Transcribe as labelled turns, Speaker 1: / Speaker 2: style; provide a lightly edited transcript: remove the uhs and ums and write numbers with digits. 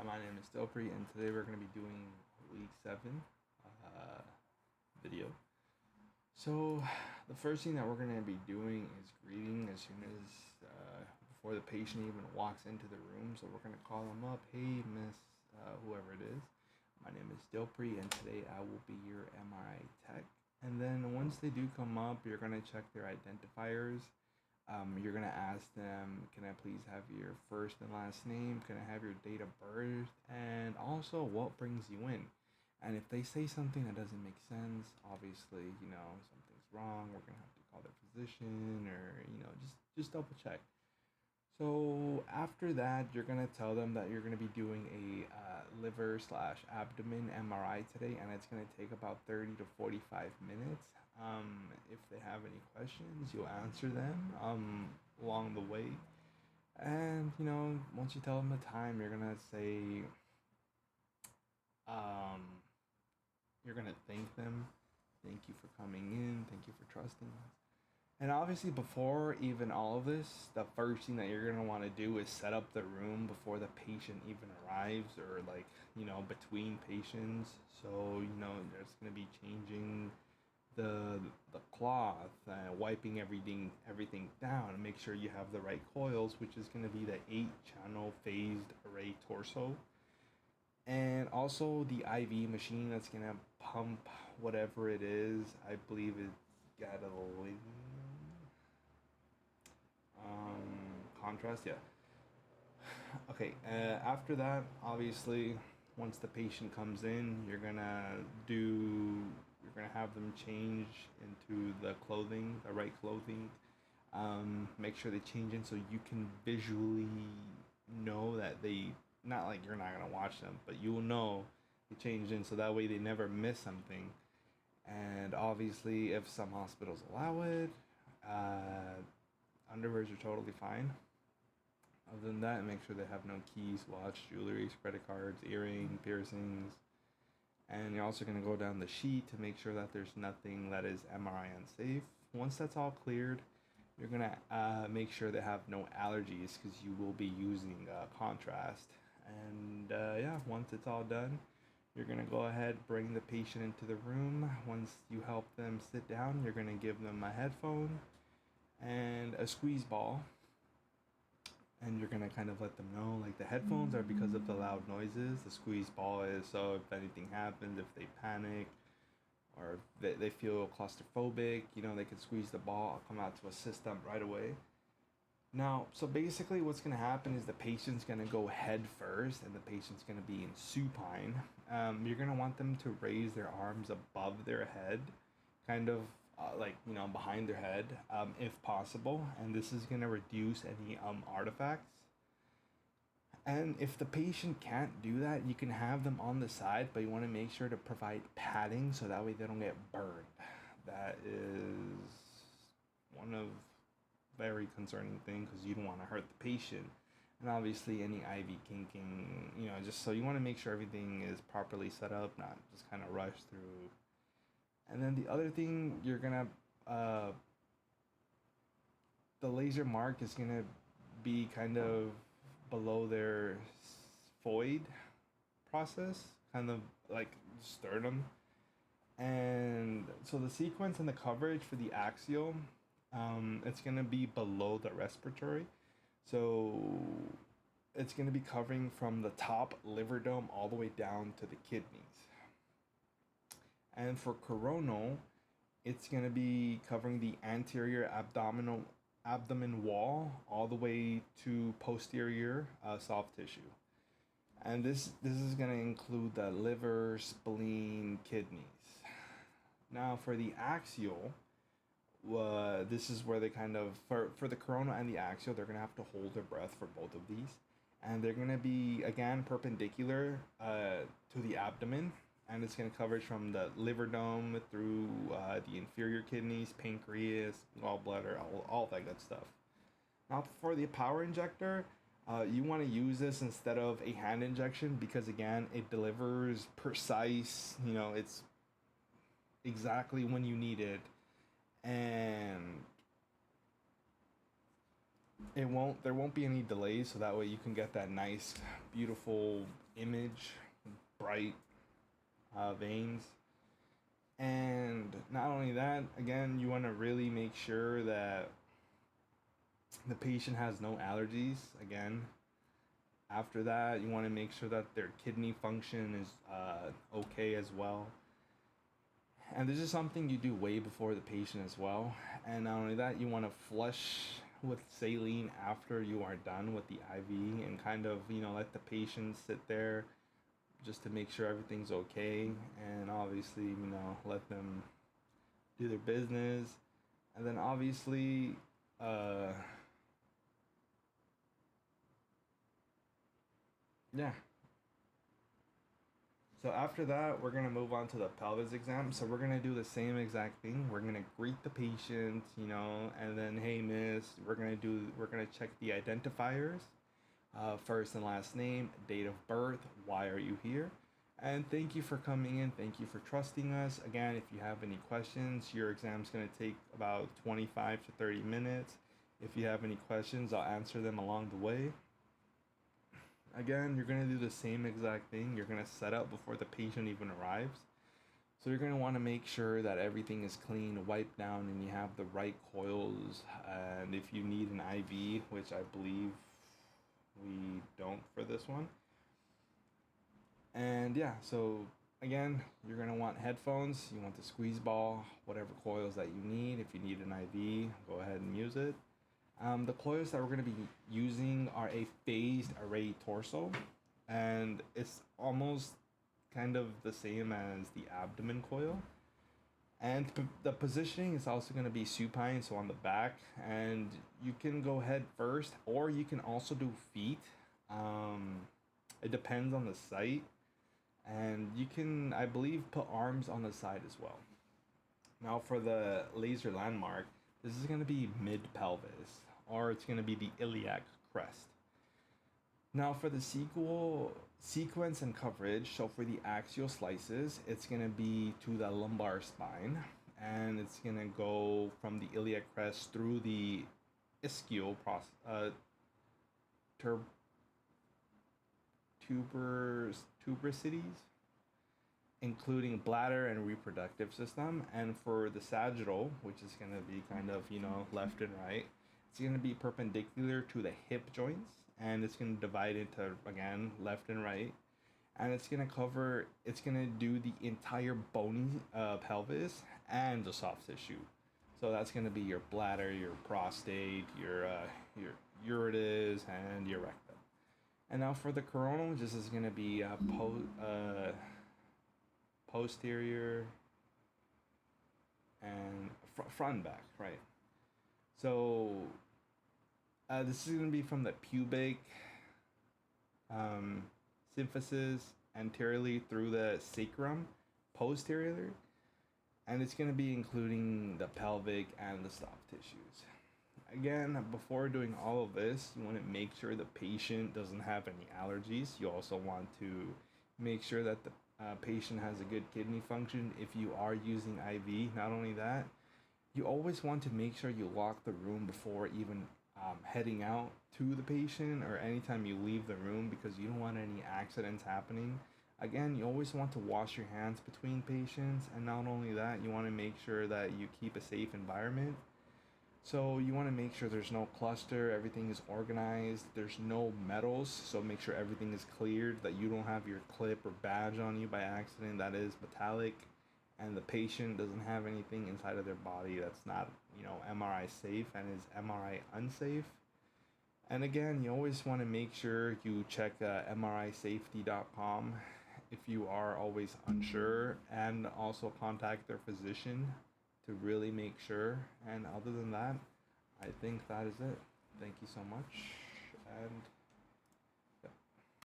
Speaker 1: My name is Dilpreet, and today we're going to be doing week 7 video. So, the first thing that we're going to be doing is greeting as soon as before the patient even walks into the room. So, we're going to call them up. Hey, Miss, whoever it is. My name is Dilpreet, and today I will be your MRI tech. And then once they do come up, you're going to check their identifiers. You're gonna ask them, can I please have your first and last name? Can I have your date of birth? And also, what brings you in? And if they say something that doesn't make sense, obviously, something's wrong. We're gonna have to call their physician, or just double check. So after that, you're gonna tell them that you're gonna be doing a liver/abdomen MRI today, and it's gonna take about 30 to 45 minutes. If they have any questions, you'll answer them along the way. And once you tell them the time, you're gonna say, you're gonna thank them. Thank you for coming in. Thank you for trusting us. And obviously, before even all of this, the first thing that you're going to want to do is set up the room before the patient even arrives, or between patients. So, there's going to be changing the cloth, wiping everything down, and make sure you have the right coils, which is going to be the 8-channel phased array torso. And also the IV machine that's going to pump whatever it is. I believe it's gadolinium. Contrast, yeah. Okay, after that, obviously, once the patient comes in, you're gonna have them change into the right clothing. Make sure they change in so you can visually know that they, not like you're not gonna watch them, but you will know they changed in, so that way they never miss something. And obviously, if some hospitals allow it, underwears are totally fine. Other than that, make sure they have no keys, watch, jewelry, credit cards, earring, piercings. And you're also going to go down the sheet to make sure that there's nothing that is MRI unsafe. Once that's all cleared, you're going to make sure they have no allergies, because you will be using contrast. And once it's all done, you're going to go ahead, bring the patient into the room. Once you help them sit down, you're going to give them a headphone and a squeeze ball. And you're going to kind of let them know, like, the headphones are because of the loud noises. The squeeze ball is so if anything happens, if they panic or they feel claustrophobic, they can squeeze the ball. I'll come out to assist them right away. Now, so basically what's going to happen is the patient's going to go head first, and the patient's going to be in supine. You're going to want them to raise their arms above their head, kind of behind their head, if possible. And this is going to reduce any artifacts. And if the patient can't do that, you can have them on the side, but you want to make sure to provide padding so that way they don't get burned. That is one of very concerning thing, because you don't want to hurt the patient. And obviously any IV kinking, just so you want to make sure everything is properly set up, not just kind of rush through. And then the other thing, you're gonna the laser mark is gonna be kind of below their void process, kind of like sternum. And so the sequence and the coverage for the axial, it's going to be below the respiratory. So it's going to be covering from the top liver dome all the way down to the kidneys. And for coronal, it's going to be covering the anterior abdomen wall all the way to posterior soft tissue. And this is going to include the liver, spleen, kidneys. Now for the axial, this is where they kind of, for the coronal and the axial, they're going to have to hold their breath for both of these. And they're going to be, again, perpendicular to the abdomen. And it's going to cover from the liver dome through the inferior kidneys, pancreas, gallbladder, all that good stuff. Now for the power injector, you want to use this instead of a hand injection, because again, it delivers precise, it's exactly when you need it. And There won't be any delays, so that way you can get that nice, beautiful image, bright veins. And not only that, again, you want to really make sure that the patient has no allergies. Again, after that, you want to make sure that their kidney function is okay as well. And this is something you do way before the patient as well. And not only that, you want to flush with saline after you are done with the IV, and kind of, let the patient sit there just to make sure everything's okay. And obviously, let them do their business. And then obviously, yeah. So after that, we're gonna move on to the pelvis exam. So we're gonna do the same exact thing. We're gonna greet the patient, and then, hey miss, we're gonna check the identifiers, first and last name, date of birth, why are you here, and thank you for coming in. Thank you for trusting us. Again, if you have any questions, your exam's gonna take about 25 to 30 minutes. If you have any questions, I'll answer them along the way. Again, you're going to do the same exact thing. You're going to set up before the patient even arrives. So you're going to want to make sure that everything is clean, wiped down, and you have the right coils. And if you need an IV, which I believe we don't for this one. And yeah, so again, you're going to want headphones. You want the squeeze ball, whatever coils that you need. If you need an IV, go ahead and use it. The coils that we're going to be using are a phased array torso, and it's almost kind of the same as the abdomen coil. And the positioning is also going to be supine, so on the back, and you can go head first, or you can also do feet. It depends on the site, and you can, I believe, put arms on the side as well. Now for the laser landmark, this is going to be mid-pelvis, or it's going to be the iliac crest. Now for the sequence and coverage, so for the axial slices, it's going to be to the lumbar spine, and it's going to go from the iliac crest through the ischial tuberosities, including bladder and reproductive system. And for the sagittal, which is going to be kind of, left and right, it's going to be perpendicular to the hip joints, and it's going to divide into, again, left and right. And it's going to do the entire bony pelvis and the soft tissue. So that's going to be your bladder, your prostate, your ureters, and your rectum. And now for the coronal, this is going to be posterior and front and back, right? So this is going to be from the pubic symphysis anteriorly through the sacrum posteriorly, and it's going to be including the pelvic and the soft tissues. Again, before doing all of this, you want to make sure the patient doesn't have any allergies. You also want to make sure that the patient has a good kidney function if you are using IV. Not only that, you always want to make sure you lock the room before even heading out to the patient, or anytime you leave the room, because you don't want any accidents happening. Again, you always want to wash your hands between patients, and not only that, you want to make sure that you keep a safe environment. So you want to make sure there's no cluster, everything is organized, there's no metals, so make sure everything is cleared, that you don't have your clip or badge on you by accident that is metallic, and the patient doesn't have anything inside of their body that's not, MRI safe and is MRI unsafe. And again, you always want to make sure you check MRIsafety.com if you are always unsure, and also contact their physician to really make sure. And other than that, I think that is it. Thank you so much, and